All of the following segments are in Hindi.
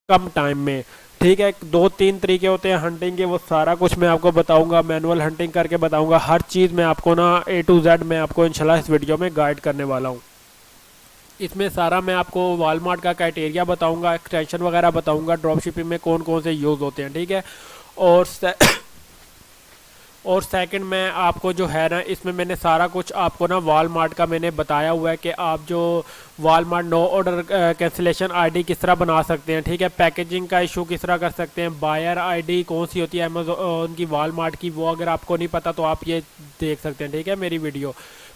कम टाइम में। ठीक है, दो तीन तरीके होते हैं हंटिंग के, वो सारा कुछ मैं आपको बताऊंगा, मैनुअल हंटिंग करके बताऊंगा, हर चीज़ मैं आपको ना A to Z मैं आपको इंशाल्लाह इस वीडियो में गाइड करने वाला हूँ। इसमें सारा मैं आपको वॉलमार्ट का क्राइटेरिया बताऊंगा, एक्सटेंशन वगैरह बताऊंगा, ड्रॉप शिपिंग में कौन कौन से यूज़ होते हैं। ठीक है, और और सेकंड मैं आपको जो है ना, इसमें मैंने सारा कुछ आपको ना वॉलमार्ट का मैंने बताया हुआ है कि आप जो Walmart no order cancellation ID किस तरह बना सकते हैं। ठीक है, पैकेजिंग का इशू किस तरह कर सकते हैं, बायर आईडी कौन सी होती है अमेजोन की, वॉलमार्ट की, वो अगर आपको नहीं पता तो आप ये देख सकते हैं। ठीक है, मेरी वीडियो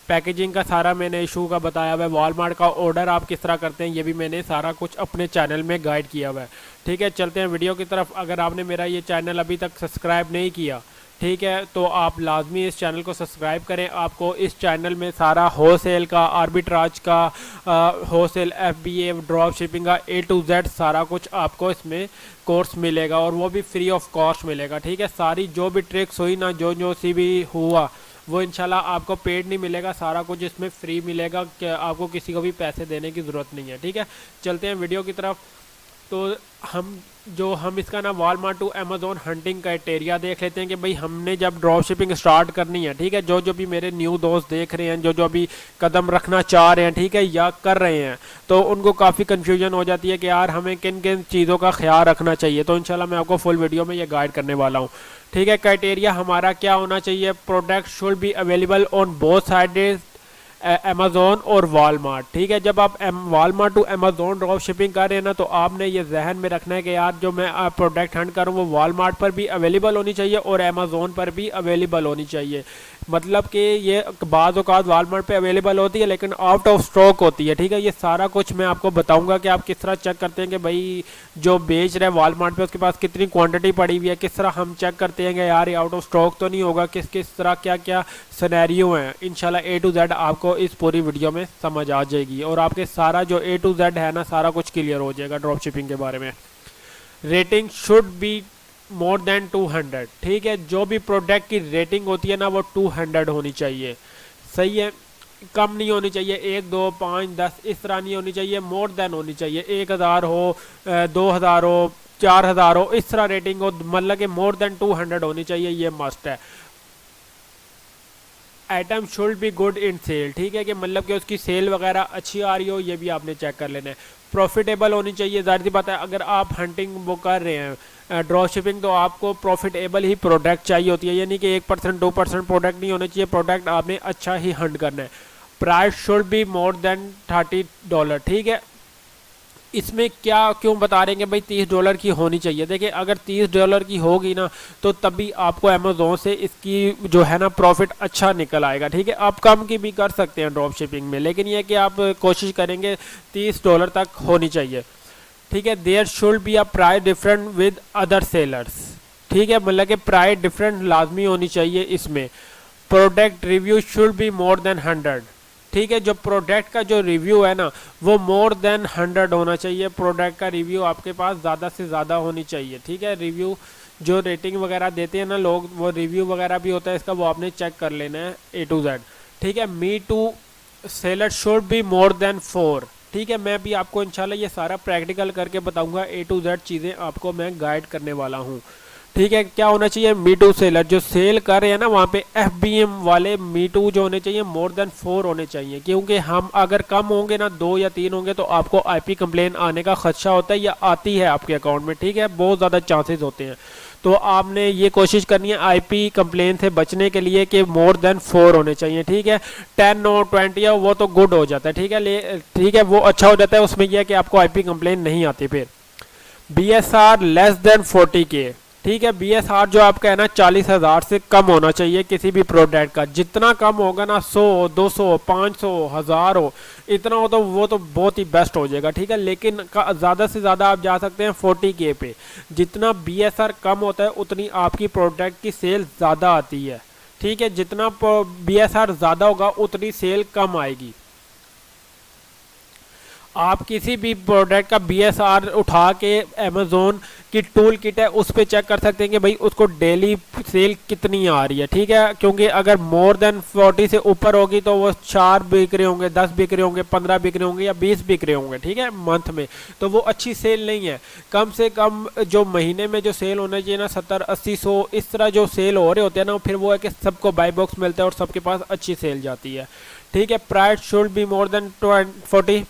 पैकेजिंग का सारा मैंने इशू का बताया हुआ है, वॉलमार्ट का ऑर्डर आप किस तरह करते हैं ये भी मैंने सारा कुछ अपने चैनल में गाइड किया हुआ है। ठीक है, चलते हैं वीडियो की तरफ। अगर आपने मेरा ये चैनल अभी तक सब्सक्राइब नहीं किया, ठीक है, तो आप लाजमी इस चैनल को सब्सक्राइब करें। आपको इस चैनल में सारा होलसेल का, आर्बिट्राज का, होलसेल FBA ड्रॉप शिपिंग का A to Z सारा कुछ आपको इसमें कोर्स मिलेगा, और वो भी फ्री ऑफ कॉस्ट मिलेगा। ठीक है, सारी जो भी ट्रिक्स हुई ना, जो जो सी भी हुआ, वो इंशाल्लाह आपको पेड नहीं मिलेगा, सारा कुछ इसमें फ्री मिलेगा, कि आपको किसी को भी पैसे देने की ज़रूरत नहीं है। ठीक है, चलते हैं वीडियो की तरफ। तो हम इसका ना Walmart to Amazon hunting criteria देख लेते हैं कि भाई हमने जब ड्रॉप शिपिंग स्टार्ट करनी है। ठीक है, जो जो भी मेरे न्यू दोस्त देख रहे हैं, जो जो अभी कदम रखना चाह रहे हैं, ठीक है, या कर रहे हैं, तो उनको काफ़ी कन्फ्यूजन हो जाती है कि यार हमें किन किन चीज़ों का ख्याल रखना चाहिए। तो इंशाल्लाह मैं आपको फुल वीडियो में ये गाइड करने वाला हूँ। ठीक है, क्राइटेरिया हमारा क्या होना चाहिए, product should be available on both side Amazon और वॉलमार्ट। ठीक है, जब आप Walmart to Amazon drop shipping कर रहे हैं ना, तो आपने ये जहन में रखना है कि यार जो मैं प्रोडक्ट हंट करूँ वो वॉलमार्ट पर भी अवेलेबल होनी चाहिए और अमेजोन पर भी अवेलेबल होनी चाहिए। मतलब कि ये बाज़ औक़ात वॉलमार्ट पे अवेलेबल होती है लेकिन आउट ऑफ स्टॉक होती है। ठीक है, ये सारा कुछ मैं आपको बताऊंगा कि आप किस तरह चेक करते हैं कि भाई जो बेच रहे हैं वॉलमार्ट पे उसके पास कितनी क्वांटिटी पड़ी हुई है, किस तरह हम चेक करते हैं कि यार ये आउट ऑफ स्टॉक तो नहीं होगा, किस किस तरह क्या क्या सिनेरियो हैं। इंशाल्लाह A to Z आपको इस पूरी वीडियो में समझ आ जाएगी, और आपके सारा जो A to Z है ना, सारा कुछ क्लियर हो जाएगा ड्रॉप शिपिंग के बारे में। Rating should be more then 200। ठीक है, जो भी प्रोडक्ट की रेटिंग होती है ना वो 200 होनी चाहिए। सही है, कम नहीं होनी चाहिए, 1 2 5 10 इस तरह नहीं होनी चाहिए, मोर देन होनी चाहिए। 1000 हो, 2000 हो, 4000 हो, इस तरह रेटिंग हो, मतलब कि मोर देन 200 होनी चाहिए, ये मस्ट है। Item should be good in sale. ठीक है, कि मतलब कि उसकी सेल वगैरह अच्छी आ रही हो, ये भी आपने चेक कर लेना है। प्रॉफिटेबल होनी चाहिए, ज़ाहिर सी बात है अगर आप हंटिंग वो कर रहे हैं ड्रॉप शिपिंग, तो आपको प्रॉफिटेबल ही प्रोडक्ट चाहिए होती है, यानी कि 1% 2% प्रोडक्ट नहीं होना चाहिए, प्रोडक्ट आपने अच्छा ही हंट करना है। Price should be more then $30। ठीक है, इसमें क्या क्यों बता रहे हैं कि भाई $30 की होनी चाहिए। देखिए, अगर $30 की होगी ना, तो तभी आपको अमेजोन से इसकी जो है ना प्रॉफिट अच्छा निकल आएगा। ठीक है, आप कम की भी कर सकते हैं ड्रॉप शिपिंग में, लेकिन यह कि आप कोशिश करेंगे $30 तक होनी चाहिए। ठीक है, there should be a price different with other sellers. ठीक है, मतलब कि प्राइस डिफरेंट लाजमी होनी चाहिए इसमें। Product review should be more then 100। ठीक है, जो प्रोडक्ट का जो रिव्यू है ना वो मोर देन 100 होना चाहिए। प्रोडक्ट का रिव्यू आपके पास ज़्यादा से ज़्यादा होनी चाहिए। ठीक है, रिव्यू जो रेटिंग वगैरह देते हैं ना लोग, वो रिव्यू वगैरह भी होता है इसका, वो आपने चेक कर लेना है A to Z। ठीक है, me too seller should be more than 4। ठीक है, मैं भी आपको इंशाल्लाह ये सारा प्रैक्टिकल करके बताऊंगा, A to Z चीज़ें आपको मैं गाइड करने वाला हूँ। ठीक है, क्या होना चाहिए, मी टू सेलर जो सेल कर रहे हैं ना वहाँ पे FBM वाले मी टू जो होने चाहिए मोर देन 4 होने चाहिए, क्योंकि हम अगर कम होंगे ना, 2 या 3 होंगे, तो आपको IP कंप्लेन आने का खदशा होता है या आती है आपके अकाउंट में। ठीक है, बहुत ज़्यादा चांसेस होते हैं, तो आपने ये कोशिश करनी है IP कंप्लेन से बचने के लिए कि मोर देन 4 होने चाहिए। ठीक है, 10 हो 20 हो वो तो गुड हो जाता है। ठीक है, ठीक है, वो अच्छा हो जाता है, उसमें यह है कि आपको IP कंप्लेन नहीं आती। फिर BSR लेस देन 40K। ठीक है, BSR जो आपका है ना 40,000 से कम होना चाहिए किसी भी प्रोडक्ट का। जितना कम होगा ना, 100 200 500 1000 हो, इतना हो तो वो तो बहुत ही बेस्ट हो जाएगा। ठीक है, लेकिन ज़्यादा से ज़्यादा आप जा सकते हैं 40K पे। जितना BSR कम होता है उतनी आपकी प्रोडक्ट की सेल ज़्यादा आती है। ठीक है, जितना BSR ज़्यादा होगा उतनी सेल कम आएगी। आप किसी भी प्रोडक्ट का BSR उठा के अमेज़ोन की टूल किट है उस पर चेक कर सकते हैं कि भाई उसको डेली सेल कितनी आ रही है, ठीक है। क्योंकि अगर मोर देन 40 से ऊपर होगी तो वो 4 बिक रहे होंगे, 10 बिक रहे होंगे, 15 बिक रहे होंगे या 20 बिक रहे होंगे, ठीक है, मंथ में, तो वो अच्छी सेल नहीं है। कम से कम जो महीने में जो सेल होना चाहिए ना 70, 80, 100 इस तरह जो सेल हो रहे होते हैं ना, फिर वो है कि सबको बाय बॉक्स मिलता है और सबके पास अच्छी सेल जाती है, ठीक है। Price should be more then 40।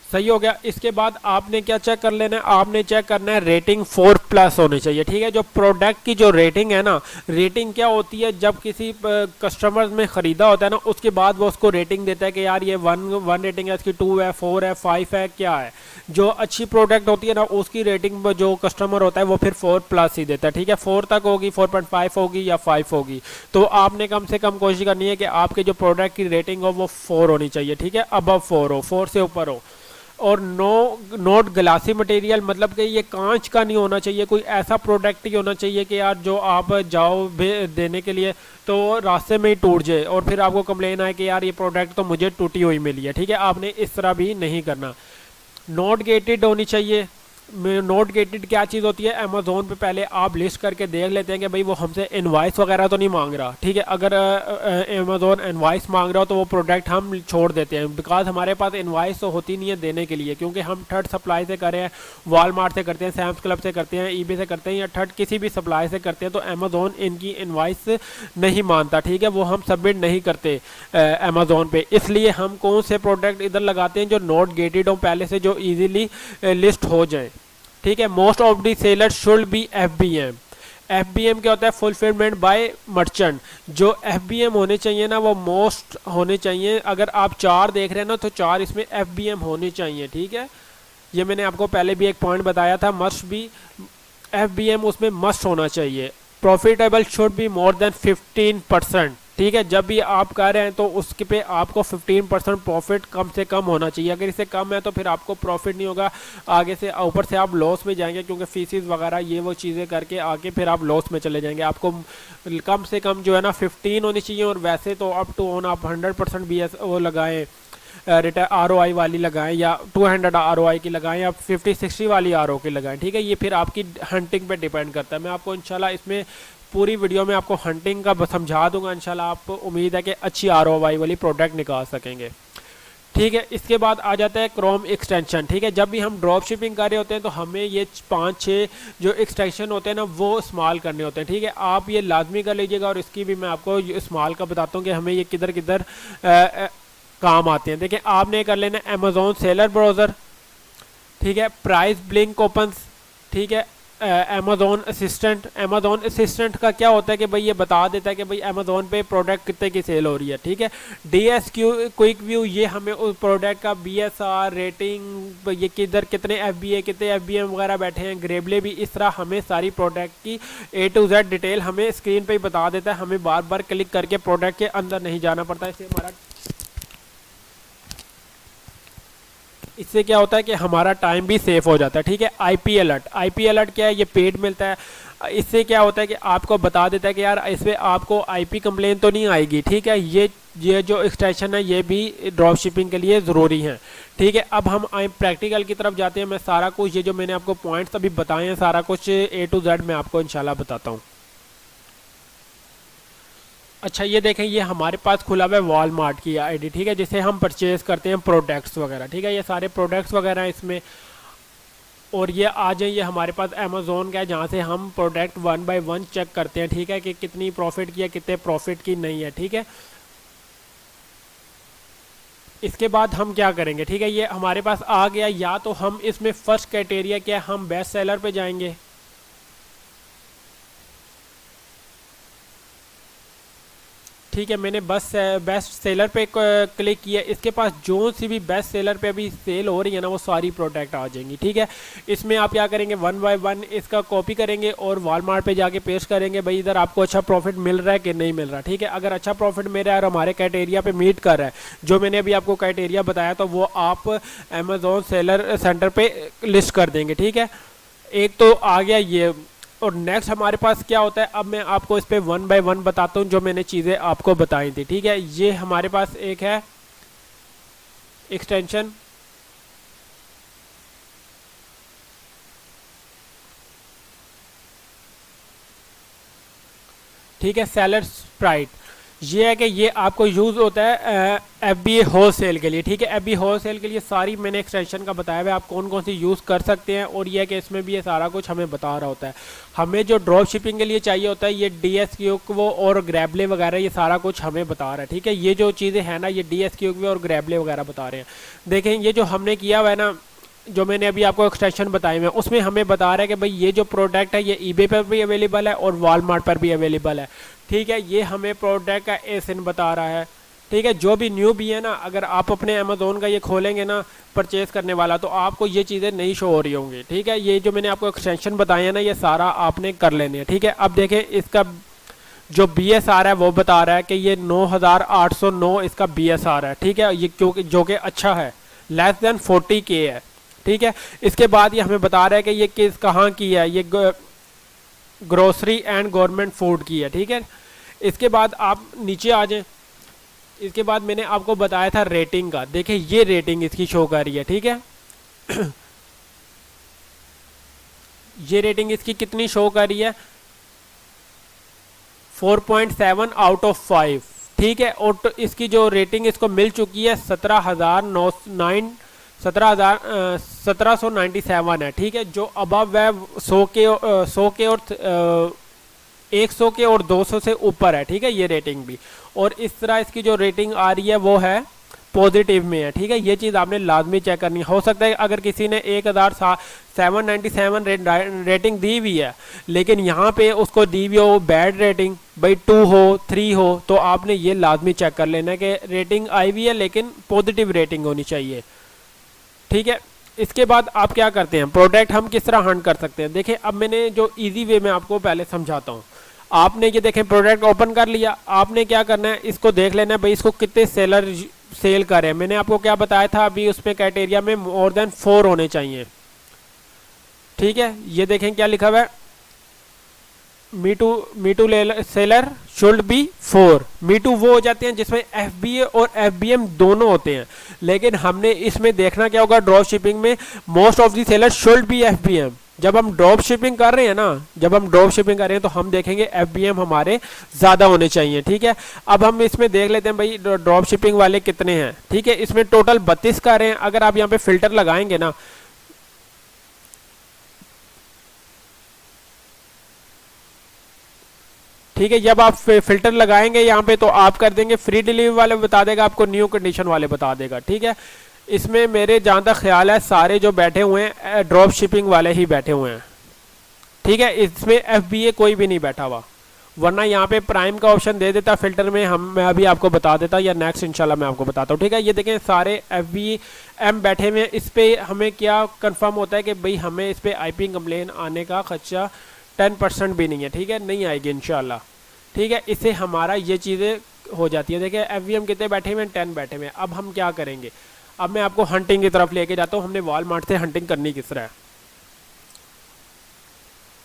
सही हो गया। इसके बाद आपने क्या चेक कर लेना है, आपने चेक करना है रेटिंग 4+ होनी चाहिए, ठीक है। जो प्रोडक्ट की जो रेटिंग है ना, रेटिंग क्या होती है, जब किसी कस्टमर में ख़रीदा होता है ना उसके बाद वो उसको रेटिंग देता है कि यार ये 1 रेटिंग है, इसकी 2 है, 4 है, 5 है, क्या है। जो अच्छी प्रोडक्ट होती है ना उसकी रेटिंग जो कस्टमर होता है वो फिर 4+ ही देता है, ठीक है। 4 तक होगी, 4.5 होगी या 5 होगी। तो आपने कम से कम कोशिश करनी है कि आपके जो प्रोडक्ट की रेटिंग हो वो 4 होनी चाहिए, ठीक है, अबव 4 हो, 4 से ऊपर हो। और नोट ग्लासी मटेरियल, मतलब कि ये कांच का नहीं होना चाहिए, कोई ऐसा प्रोडक्ट ही होना चाहिए कि यार जो आप जाओ देने के लिए तो रास्ते में ही टूट जाए और फिर आपको कंप्लेन आए कि यार ये प्रोडक्ट तो मुझे टूटी हुई मिली है, ठीक है। आपने इस तरह भी नहीं करना। नॉट गेटेड होनी चाहिए। नॉट गेटेड क्या चीज़ होती है, अमेज़ोन पे पहले आप लिस्ट करके देख लेते हैं कि भाई वो हमसे इनवाइस वगैरह तो नहीं मांग रहा, ठीक है। अगर अमेज़ोन इनवाइस मांग रहा हो तो वो प्रोडक्ट हम छोड़ देते हैं, बिकॉज हमारे पास इनवाइस तो होती नहीं है देने के लिए, क्योंकि हम थर्ड सप्लाई से करें, वॉलमार्ट से करते हैं, सैम्स क्लब से करते हैं, ईबे से करते हैं या थर्ड किसी भी सप्लाई से करते हैं, तो अमेज़ोन इनकी इनवाइस नहीं मानता, ठीक है, वो हम सबमिट नहीं करते अमेज़ोन पे। इसलिए हम कौन से प्रोडक्ट इधर लगाते हैं जो नॉट गेटेड हो पहले से, जो ईजिली लिस्ट हो जाए, ठीक है। Most of the seller should B FBM। FBM क्या होता है, फुलफिलमेंट बाय मर्चेंट। जो FBM होने चाहिए ना वो मोस्ट होने चाहिए। अगर आप 4 देख रहे हैं ना तो 4 इसमें FBM होने चाहिए, ठीक है। ये मैंने आपको पहले भी एक पॉइंट बताया था, मस्ट बी FBM उसमें मस्ट होना चाहिए। Profitable should be more then 15%, ठीक है। जब भी आप कर रहे हैं तो उसके पे आपको 15% प्रॉफिट कम से कम होना चाहिए। अगर इससे कम है तो फिर आपको प्रॉफिट नहीं होगा, आगे से ऊपर से आप लॉस में जाएंगे, क्योंकि फीसिस वगैरह ये वो चीज़ें करके आगे फिर आप लॉस में चले जाएंगे। आपको कम से कम जो है ना 15 होनी चाहिए, और वैसे तो अप टू ऑन आप 100% BS वो लगाएं, रिटर्न ROI वाली लगाएं, या 200 ROI की लगाएं, या 50-60 वाली RO की लगाएं, ठीक है। ये फिर आपकी हंटिंग पे डिपेंड करता है। मैं आपको इंशाल्लाह इसमें पूरी वीडियो में आपको हंटिंग का समझा दूंगा इंशाल्लाह। आप उम्मीद है कि अच्छी ROI वाली प्रोडक्ट निकाल सकेंगे, ठीक है। इसके बाद आ जाता है क्रोम एक्सटेंशन, ठीक है। जब भी हम ड्रॉप शिपिंग कर रहे होते हैं तो हमें ये 5-6 जो एक्सटेंशन होते हैं ना वो इस्तेमाल करने होते हैं, ठीक है। आप ये लाजमी कर लीजिएगा, और इसकी भी मैं आपको इस्तेमाल का बताता हूँ कि हमें ये किधर किधर काम आते हैं। देखिए, आपने कर लेना अमेज़ोन सेलर ब्राउज़र, ठीक है, प्राइस ब्लिंक ओपन्स, ठीक है, अमेज़ोन असिस्टेंट। अमेज़ोन असिस्टेंट का क्या होता है कि भाई ये बता देता है कि भाई अमेज़ोन पे प्रोडक्ट कितने की सेल हो रही है, ठीक है। DSQ क्विक व्यू, ये हमें उस प्रोडक्ट का BSR रेटिंग, ये किधर कितने FBA कितने FBM वगैरह बैठे हैं, ग्रेबले भी, इस तरह हमें सारी प्रोडक्ट की A to Z डिटेल हमें स्क्रीन पर ही बता देता है। हमें बार बार क्लिक करके प्रोडक्ट के अंदर नहीं जाना पड़ता। इससे क्या होता है कि हमारा टाइम भी सेफ हो जाता है, ठीक है। IP अलर्ट, IP अलर्ट क्या है, ये पेड मिलता है। इससे क्या होता है कि आपको बता देता है कि यार इसमें आपको IP कंप्लेन तो नहीं आएगी, ठीक है। ये जो एक्सटेंशन है ये भी ड्रॉप शिपिंग के लिए ज़रूरी है, ठीक है। अब हम प्रैक्टिकल की तरफ जाते हैं। मैं सारा कुछ ये जो मैंने आपको पॉइंट्स अभी बताए हैं सारा कुछ A to Z मैं आपको इंशाल्लाह बताता हूँ। अच्छा, ये देखें, ये हमारे पास खुला हुआ है वॉलमार्ट की ID, ठीक है, जिसे हम परचेज़ करते हैं प्रोडक्ट्स वगैरह, ठीक है। ये सारे प्रोडक्ट्स वगैरह हैं इसमें। और ये आ जाए, ये हमारे पास अमेज़ोन का है जहाँ से हम प्रोडक्ट 1 by 1 चेक करते हैं, ठीक है, कि कितनी प्रॉफिट की है, कितने प्रॉफिट की नहीं है, ठीक है। इसके बाद हम क्या करेंगे, ठीक है, ये हमारे पास आ गया। या तो हम इसमें फर्स्ट क्राइटेरिया क्या है, हम बेस्ट सेलर पे जाएंगे, ठीक है। मैंने बस बेस्ट सेलर पे क्लिक किया। इसके पास जो सी भी बेस्ट सेलर पे अभी सेल हो रही है ना वो सारी प्रोडक्ट आ जाएंगी, ठीक है। इसमें आप क्या करेंगे, 1 by 1 इसका कॉपी करेंगे और वॉलमार्ट पे जाके पेस्ट करेंगे, भाई इधर आपको अच्छा प्रॉफिट मिल रहा है कि नहीं मिल रहा, ठीक है। अगर अच्छा प्रॉफिट मिल रहा है और हमारे क्राइटेरिया पे मीट कर रहा है, जो मैंने अभी आपको क्राइटेरिया बताया, तो वो आप अमेज़ोन सेलर सेंटर पे लिस्ट कर देंगे, ठीक है। एक तो आ गया ये और नेक्स्ट हमारे पास क्या होता है, अब मैं आपको इस पे 1 बाय 1 बताता हूँ जो मैंने चीज़ें आपको बताई थी। ठीक है, ये हमारे पास एक है एक्सटेंशन, ठीक है, सेलर स्प्राइट। ये है कि ये आपको यूज़ होता है FBA होलसेल के लिए। ठीक है, FBA होलसेल के लिए सारी मैंने एक्सटेंशन का बताया हुआ है, आप कौन कौन सी यूज़ कर सकते हैं, और ये है कि इसमें भी ये सारा कुछ हमें बता रहा होता है। हमें जो ड्रॉप शिपिंग के लिए चाहिए होता है ये DSQV और ग्रैबले वगैरह, ये सारा कुछ हमें बता रहा है। ठीक है, ये जो चीज़ें हैं ना, ये DSQV और ग्रैबले वगैरह बता रहे हैं। देखें, ये जो हमने किया हुआ है ना, जो मैंने अभी आपको एक्सटेंशन बताए हुए हैं, उसमें हमें बता रहा है कि भाई ये जो प्रोडक्ट है ये eBay पर भी अवेलेबल है और वॉलमार्ट पर भी अवेलेबल है। ठीक है, ये हमें प्रोडक्ट का एसिन बता रहा है। ठीक है, जो भी न्यू भी है ना, अगर आप अपने अमेज़ोन का ये खोलेंगे ना परचेज करने वाला, तो आपको ये चीज़ें नहीं शो हो रही होंगी। ठीक है, ये जो मैंने आपको एक्सटेंशन बताए हैं ना, ये सारा आपने कर लेने हैं। ठीक है, अब देखें इसका जो BSR है वो बता रहा है कि ये 9809 इसका BSR है। ठीक है, ये क्योंकि जो कि अच्छा है, लेस देन 40K है। ठीक है, इसके बाद ये हमें बता रहा है कि ये किस कहाँ की है, ये ग्रोसरी एंड गवर्नमेंट फूड की है। ठीक है, इसके बाद आप नीचे आ जाएं। इसके बाद मैंने आपको बताया था रेटिंग का, देखिए ये रेटिंग इसकी शो कर रही है। ठीक है ये रेटिंग इसकी कितनी शो कर रही है, 4.7 आउट ऑफ 5। ठीक है, और तो इसकी जो रेटिंग इसको मिल चुकी है 1797 है। ठीक है, जो अबव है 100 के और 100 के और 200 से ऊपर है। ठीक है, ये रेटिंग भी, और इस तरह इसकी जो रेटिंग आ रही है वो है पॉजिटिव में है। ठीक है, ये चीज़ आपने लाजमी चेक करनी है। हो सकता है अगर किसी ने 1797 रेटिंग दी हुई है, लेकिन यहाँ पे उसको दी हुई हो बैड रेटिंग, भाई 2 हो 3 हो, तो आपने ये लाजमी चेक कर लेना कि रेटिंग आई हुई है लेकिन पॉजिटिव रेटिंग होनी चाहिए। ठीक है, इसके बाद आप क्या करते हैं, प्रोडक्ट हम किस तरह हंट कर सकते हैं। देखिए, अब मैंने जो इजी वे में आपको पहले समझाता हूँ। आपने ये देखें प्रोडक्ट ओपन कर लिया, आपने क्या करना है, इसको देख लेना है भाई इसको कितने सेलर सेल कर रहे हैं। मैंने आपको क्या बताया था अभी, उस पे क्राइटेरिया में मोर देन 4 होने चाहिए। ठीक है, ये देखें क्या लिखा हुआ है, me too seller should be 4। Me too वो हो जाते हैं जिसमें FBA और FBM दोनों होते हैं, लेकिन हमने इसमें देखना क्या होगा, ड्रॉप शिपिंग में most of the seller should B FBM। जब हम ड्रॉप शिपिंग कर रहे हैं ना, तो हम देखेंगे FBM हमारे ज़्यादा होने चाहिए। ठीक है, अब हम इसमें देख लेते हैं भाई ड्रॉप शिपिंग वाले कितने हैं। ठीक है, इसमें टोटल 32 कर रहे हैं। अगर आप यहाँ पे फिल्टर लगाएंगे ना, ठीक है, जब आप फिल्टर लगाएंगे यहाँ पे तो आप कर देंगे फ्री डिलीवरी वाले बता देगा, आपको न्यू कंडीशन वाले बता देगा। ठीक है, इसमें मेरे जहाँ तक ख्याल है सारे जो बैठे हुए हैं ड्रॉप शिपिंग वाले ही बैठे हुए हैं। ठीक है, इसमें FBA कोई भी नहीं बैठा हुआ, वरना यहाँ पे प्राइम का ऑप्शन दे देता फिल्टर में, मैं अभी आपको बता देता, या नेक्स्ट इंशाल्लाह मैं आपको बताता हूँ। ठीक है, ये देखें सारे FBM बैठे हुए हैं। इस पर हमें क्या कंफर्म होता है कि भाई हमें इस पर IP कंप्लेन आने का खर्चा 10% भी नहीं है। ठीक है, नहीं आएगी इंशाल्लाह। ठीक है, इससे हमारा ये चीज़ें हो जाती है। देखिए FBM कितने बैठे हुए हैं, 10 बैठे हुए हैं। अब हम क्या करेंगे, अब मैं आपको हंटिंग की तरफ लेके जाता हूँ। हमने वॉलमार्ट से हंटिंग करनी किस तरह है,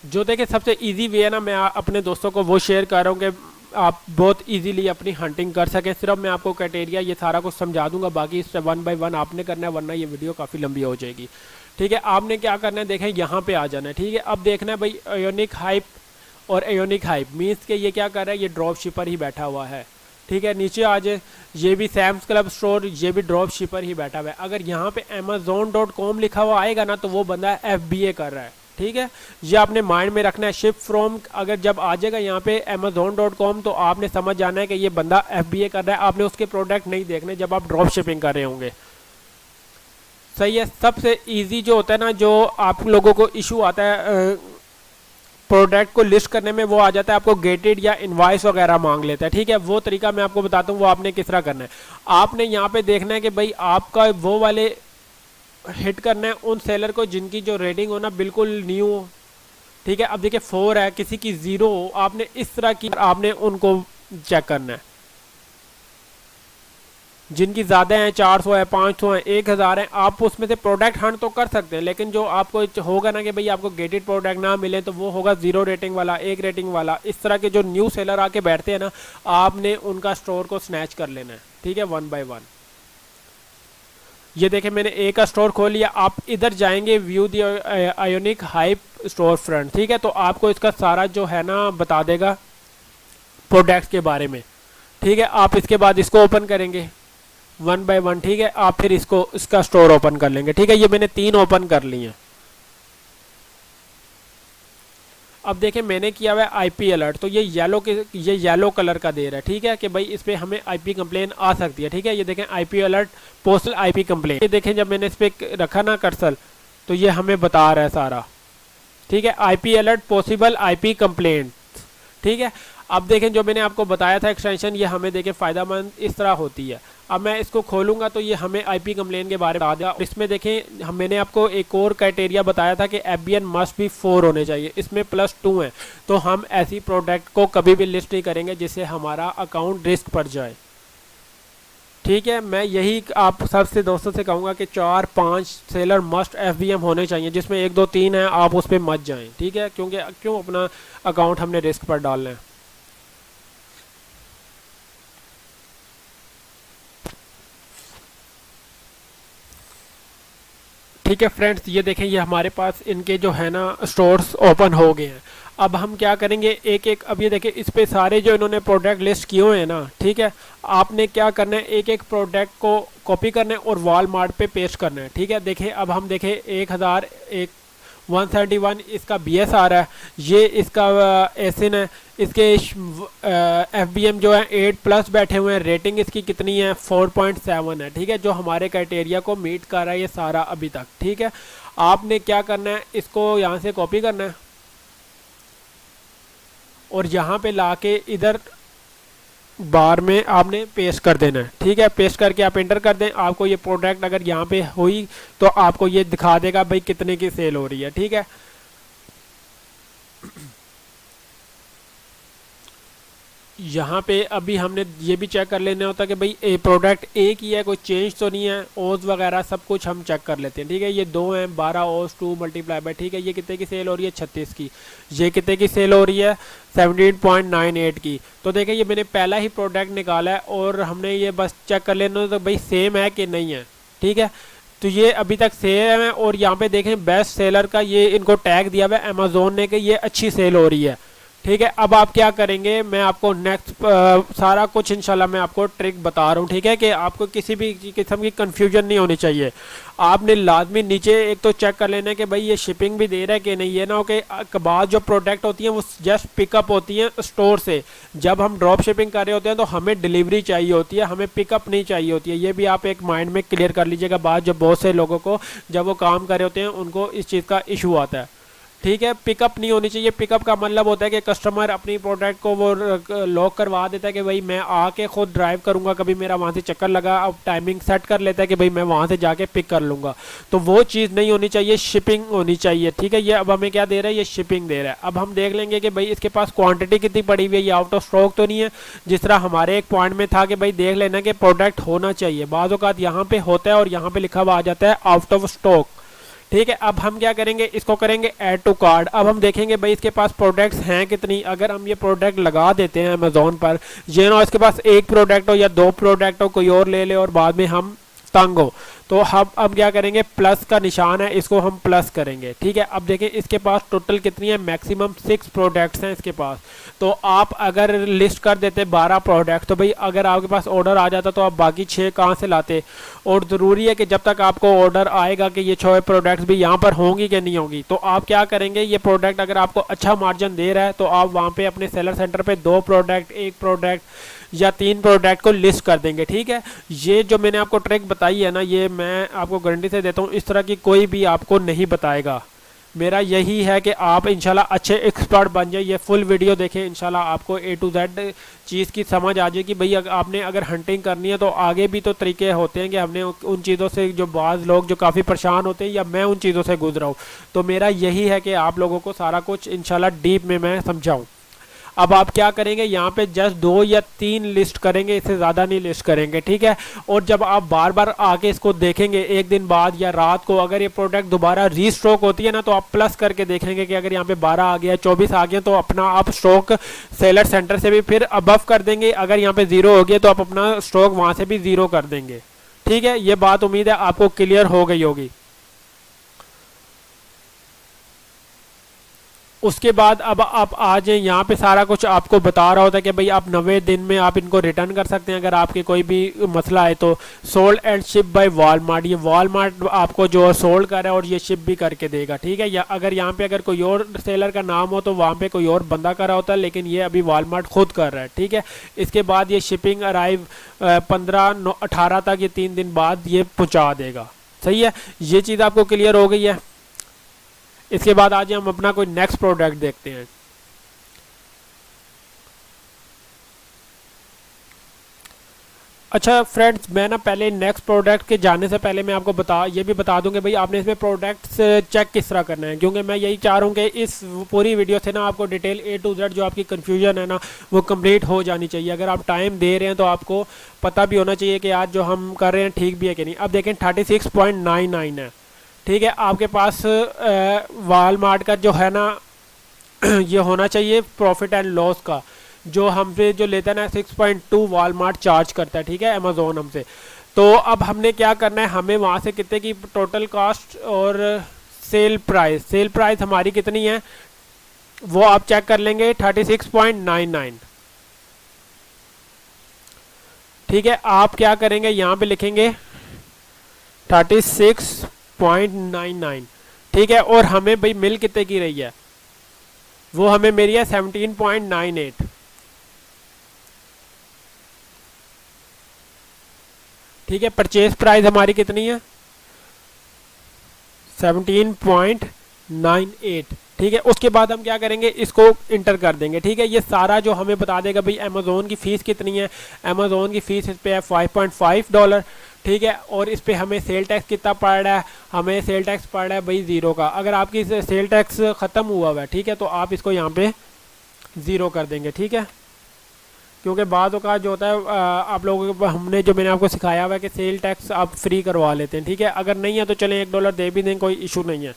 जो देखिए सबसे इजी वे है ना, मैं अपने दोस्तों को वो शेयर कर रहा हूँ कि आप बहुत इजीली अपनी हंटिंग कर सकें। सिर्फ मैं आपको क्राइटेरिया ये सारा कुछ समझा दूंगा, बाकी इस 1 बाय 1 आपने करना है, वरना ये वीडियो काफ़ी लंबी हो जाएगी। ठीक है, आपने क्या करना है, देखें यहाँ पे आ जाना है। ठीक है, अब देखना है भाई एयोनिक हाइप और एयोनिक हाइप मीन्स के ये क्या कर रहा है, ये ड्रॉप शिपर ही बैठा हुआ है। ठीक है, नीचे आ जाए, ये भी सैम्स क्लब स्टोर, ये भी ड्रॉप शिपर ही बैठा हुआ है। अगर यहाँ पे amazon.com लिखा हुआ आएगा ना, तो वो बंदा FBA कर रहा है। ठीक है, ये आपने माइंड में रखना है। शिप फ्रॉम अगर जब आ जाएगा यहाँ पे amazon.com, तो आपने समझ जाना है कि ये बंदा FBA कर रहा है। आपने उसके प्रोडक्ट नहीं देखने जब आप ड्रॉप शिपिंग कर रहे होंगे। सही है, सबसे ईजी जो होता है ना, जो आप लोगों को इशू आता है प्रोडक्ट को लिस्ट करने में, वो आ जाता है आपको गेटेड या इनवॉइस वगैरह मांग लेता है। ठीक है, वो तरीका मैं आपको बताता हूँ, वो आपने किस तरह करना है। आपने यहाँ पे देखना है कि भाई आपका वो वाले हिट करना है उन सेलर को जिनकी जो रेटिंग हो ना बिल्कुल न्यू हो। ठीक है, अब देखिए 4 है, किसी की 0 हो, आपने इस तरह की आपने उनको चेक करना है। जिनकी ज़्यादा हैं, 400 है, 500 है, 1000 है, आप उसमें से प्रोडक्ट हंट तो कर सकते हैं, लेकिन जो आपको होगा ना कि भाई आपको गेटेड प्रोडक्ट ना मिले तो वो होगा 0 रेटिंग वाला, 1 रेटिंग वाला। इस तरह के जो न्यू सेलर आके बैठते हैं ना, आपने उनका स्टोर को स्नैच कर लेना है, ठीक है, 1 बाय 1। ये देखें मैंने ए का स्टोर खोल लिया। आप इधर जाएंगे व्यू दी आयोनिक हाइप स्टोर फ्रंट, ठीक है, तो आपको इसका सारा जो है ना बता देगा प्रोडक्ट्स के बारे में, ठीक है। आप इसके बाद इसको ओपन करेंगे 1 बाय 1, ठीक है। आप फिर इसका स्टोर ओपन कर लेंगे, ठीक है। ये मैंने 3 ओपन कर लिए हैं। अब देखें मैंने किया हुआ है आईपी अलर्ट, तो ये येलो कलर का दे रहा है, ठीक है, कि भाई इस पर हमें आईपी कंप्लेन आ सकती है, ठीक है। ये देखें IP alert postal IP complain, ये देखें जब मैंने इस पर रखा ना कर्सर तो ये हमें बता रहा है सारा, ठीक है, IP alert possible IP complaint, ठीक है। अब देखें जो मैंने आपको बताया था एक्सटेंशन, ये हमें देखें फ़ायदेमंद इस तरह होती है। अब मैं इसको खोलूंगा तो ये हमें आईपी कंप्लेन के बारे में बता देगा। इसमें देखें मैंने आपको एक और क्राइटेरिया बताया था कि एफबीएन मस्ट बी 4 होने चाहिए, इसमें +2 है, तो हम ऐसी प्रोडक्ट को कभी भी लिस्ट नहीं करेंगे जिससे हमारा अकाउंट रिस्क पड़ जाए, ठीक है। मैं यही आप सबसे दोस्तों से कहूँगा कि 4-5 सेलर मस्ट एफबीएम होने चाहिए, जिसमें 1 2 3 है आप उस पर मत जाएं, ठीक है, क्योंकि क्यों अपना अकाउंट हमने रिस्क पर डालना है। ठीक है फ्रेंड्स, ये देखें ये हमारे पास इनके जो है ना स्टोर्स ओपन हो गए हैं। अब हम क्या करेंगे एक एक, अब ये देखें इस पे सारे जो इन्होंने प्रोडक्ट लिस्ट किए हुए हैं ना, ठीक है, आपने क्या करना है एक एक प्रोडक्ट को कॉपी करना है और वॉलमार्ट पे पेस्ट करना है, ठीक है। देखें अब हम देखें 171 इसका BS आ रहा है, ये इसका एसिन है, इसके FBM जो है 8+ बैठे हुए हैं, रेटिंग इसकी कितनी है 4.7 है, ठीक है, जो हमारे क्राइटेरिया को मीट कर रहा है ये सारा अभी तक, ठीक है। आपने क्या करना है इसको यहाँ से कॉपी करना है और यहाँ पे लाके इधर बार में आपने पेस्ट कर देना है, ठीक है। पेस्ट करके आप एंटर कर दें, आपको ये प्रोडक्ट अगर यहाँ पे हुई तो आपको ये दिखा देगा भाई कितने की सेल हो रही है, ठीक है। यहाँ पे अभी हमने ये भी चेक कर लेना होता है कि भाई ये प्रोडक्ट एक ही है, कोई चेंज तो नहीं है, ओज वगैरह सब कुछ हम चेक कर लेते हैं, ठीक है। ये 2 हैं 12 ओज 2 मल्टीप्लाई बाय, ठीक है, ये कितने की सेल हो रही है 36 की, ये कितने की सेल हो रही है 17.98 की। तो देखिए ये मैंने पहला ही प्रोडक्ट निकाला है और हमने ये बस चेक कर लेना तो भाई सेम है कि नहीं है, ठीक है। तो ये अभी तक सेम है और यहाँ पे देखें बेस्ट सेलर का ये इनको टैग दिया हुआ है अमेजोन ने कि ये अच्छी सेल हो रही है, ठीक है। अब आप क्या करेंगे, मैं आपको नेक्स्ट सारा कुछ इंशाल्लाह मैं आपको ट्रिक बता रहा हूँ, ठीक है, कि आपको किसी भी किस्म की कंफ्यूजन नहीं होनी चाहिए। आपने लाजमी नीचे एक तो चेक कर लेना है कि भाई ये शिपिंग भी दे रहा है कि नहीं, ये ना हो कि बाद जो प्रोडक्ट होती हैं वो जस्ट पिकअप होती हैं स्टोर से, जब हम ड्रॉप शिपिंग कर रहे होते हैं तो हमें डिलीवरी चाहिए होती है, हमें पिकअप नहीं चाहिए होती है। ये भी आप एक माइंड में क्लियर कर लीजिएगा, बाद जो बहुत से लोगों को जब वो काम कर रहे होते हैं उनको इस चीज़ का इशू आता है, ठीक है। पिकअप नहीं होनी चाहिए। पिकअप का मतलब होता है कि कस्टमर अपनी प्रोडक्ट को वो लॉक करवा देता है कि भाई मैं आके खुद ड्राइव करूंगा, कभी मेरा वहाँ से चक्कर लगा, अब टाइमिंग सेट कर लेता है कि भाई मैं वहाँ से जाके पिक कर लूँगा, तो वो चीज़ नहीं होनी चाहिए, शिपिंग होनी चाहिए, ठीक है। ये अब हमें क्या दे रहा है, ये शिपिंग दे रहा है। अब हम देख लेंगे कि भाई इसके पास क्वान्टिटी कितनी पड़ी हुई है, ये आउट ऑफ स्टॉक तो नहीं है, जिस तरह हमारे एक पॉइंट में था कि भाई देख लेना कि प्रोडक्ट होना चाहिए, बाज़ औक़ात यहाँ पे होता है और यहाँ पे लिखा हुआ आ जाता है आउट ऑफ स्टॉक, ठीक है। अब हम क्या करेंगे, इसको करेंगे ऐड टू कार्ड। अब हम देखेंगे भाई इसके पास प्रोडक्ट्स हैं कितनी। अगर हम ये प्रोडक्ट लगा देते हैं अमेजोन पर, ये ना इसके पास 1 प्रोडक्ट हो या 2 प्रोडक्ट हो, कोई और ले ले और बाद में हम तंग हो, तो हम अब क्या करेंगे, प्लस का निशान है इसको हम प्लस करेंगे, ठीक है। अब देखें इसके पास टोटल कितनी है, मैक्सिमम 6 प्रोडक्ट्स हैं इसके पास। तो आप अगर लिस्ट कर देते 12 प्रोडक्ट, तो भाई अगर आपके पास ऑर्डर आ जाता तो आप बाकी 6 कहाँ से लाते। और ज़रूरी है कि जब तक आपको ऑर्डर आएगा कि ये 6 प्रोडक्ट्स भी यहाँ पर होंगी कि नहीं होंगी, तो आप क्या करेंगे, ये प्रोडक्ट अगर आपको अच्छा मार्जिन दे रहा है तो आप वहाँ पे अपने सेलर सेंटर पे 2 प्रोडक्ट 1 प्रोडक्ट या 3 प्रोडक्ट को लिस्ट कर देंगे, ठीक है। ये जो मैंने आपको ट्रिक बताई है ना, ये मैं आपको गारंटी से देता हूँ इस तरह की कोई भी आपको नहीं बताएगा। मेरा यही है कि आप इंशाल्लाह अच्छे एक्सपर्ट बन जाए। ये फुल वीडियो देखें, इंशाल्लाह आपको A to Z चीज़ की समझ आ जाएगी। भाई आपने अगर हंटिंग करनी है तो आगे भी तो तरीके होते हैं कि हमने उन चीज़ों से, जो बाज़ लोग जो काफ़ी परेशान होते हैं या मैं उन चीज़ों से गुजरा हूँ, तो मेरा यही है कि आप लोगों को सारा कुछ इंशाल्लाह डीप में मैं समझाऊँ। अब आप क्या करेंगे, यहाँ पे जस्ट 2 या 3 लिस्ट करेंगे, इससे ज़्यादा नहीं लिस्ट करेंगे, ठीक है। और जब आप बार बार आके इसको देखेंगे एक दिन बाद या रात को, अगर ये प्रोडक्ट दोबारा रीस्टॉक होती है ना, तो आप प्लस करके देखेंगे कि अगर यहाँ पे 12 आ गया, 24 आ गया, तो अपना आप स्टॉक सेलर सेंटर से भी फिर अबव कर देंगे। अगर यहाँ पे 0 हो गया तो आप अपना स्टॉक वहाँ से भी 0 कर देंगे, ठीक है। ये बात उम्मीद है आपको क्लियर हो गई होगी। उसके बाद अब आप आ जाए, यहाँ पे सारा कुछ आपको बता रहा होता है कि भाई आप 90 दिन में आप इनको रिटर्न कर सकते हैं अगर आपके कोई भी मसला है तो। Sold and ship by Walmart, ये वॉलमार्ट आपको जो सोल्ड कर रहा है और ये शिप भी करके देगा, ठीक है। या अगर यहाँ पे अगर कोई और सेलर का नाम हो तो वहाँ पे कोई और बंदा कर रहा होता है, लेकिन ये अभी वॉलमार्ट खुद कर रहा है, ठीक है। इसके बाद ये शिपिंग अराइव 15-18 तक, ये 3 दिन बाद ये पहुँचा देगा, सही है। ये चीज़ आपको क्लियर हो गई है। इसके बाद आज हम अपना कोई नेक्स्ट प्रोडक्ट देखते हैं। अच्छा फ्रेंड्स, मैं ना पहले नेक्स्ट प्रोडक्ट के जाने से पहले मैं आपको ये भी बता दूं कि भाई आपने इसमें प्रोडक्ट्स चेक किस तरह करना है, क्योंकि मैं यही चाह रहा हूं कि इस पूरी वीडियो से ना आपको डिटेल A to Z जो आपकी कन्फ्यूजन है ना वो कंप्लीट हो जानी चाहिए। अगर आप टाइम दे रहे हैं तो आपको पता भी होना चाहिए कि आज जो हम कर रहे हैं ठीक भी है कि नहीं। अब देखें 36.99 है, ठीक है। आपके पास वॉलमार्ट का जो है ना ये होना चाहिए प्रॉफिट एंड लॉस का, जो हमसे जो लेता है ना 6.2 वॉलमार्ट चार्ज करता है, ठीक है, अमेजोन हमसे। तो अब हमने क्या करना है, हमें वहाँ से कितने की टोटल कॉस्ट और सेल प्राइस हमारी कितनी है वो आप चेक कर लेंगे, 36.99, ठीक है। आप क्या करेंगे, यहाँ पे लिखेंगे 36.99, ठीक है। और हमें भाई मिल कितने की रही है, वो हमें मेरी है 17.98, ठीक है। परचेज प्राइस हमारी कितनी है 17.98, ठीक है। उसके बाद हम क्या करेंगे, इसको इंटर कर देंगे, ठीक है। ये सारा जो हमें बता देगा भाई अमेजोन की फ़ीस कितनी है। अमेजोन की फ़ीस इस पे है $5.5, ठीक है। और इस पे हमें सेल टैक्स कितना पड़ रहा है, हमें सेल टैक्स पड़ रहा है भाई 0 का। अगर आपकी सेल टैक्स ख़त्म हुआ हुआ है, ठीक है, तो आप इसको यहाँ पे 0 कर देंगे, ठीक है। क्योंकि बाद का जो होता है आप लोगों को हमने जो मैंने आपको सिखाया हुआ है कि सेल टैक्स आप फ्री करवा लेते हैं, ठीक है। अगर नहीं है तो चलें $1 दे भी दें, कोई इशू नहीं है,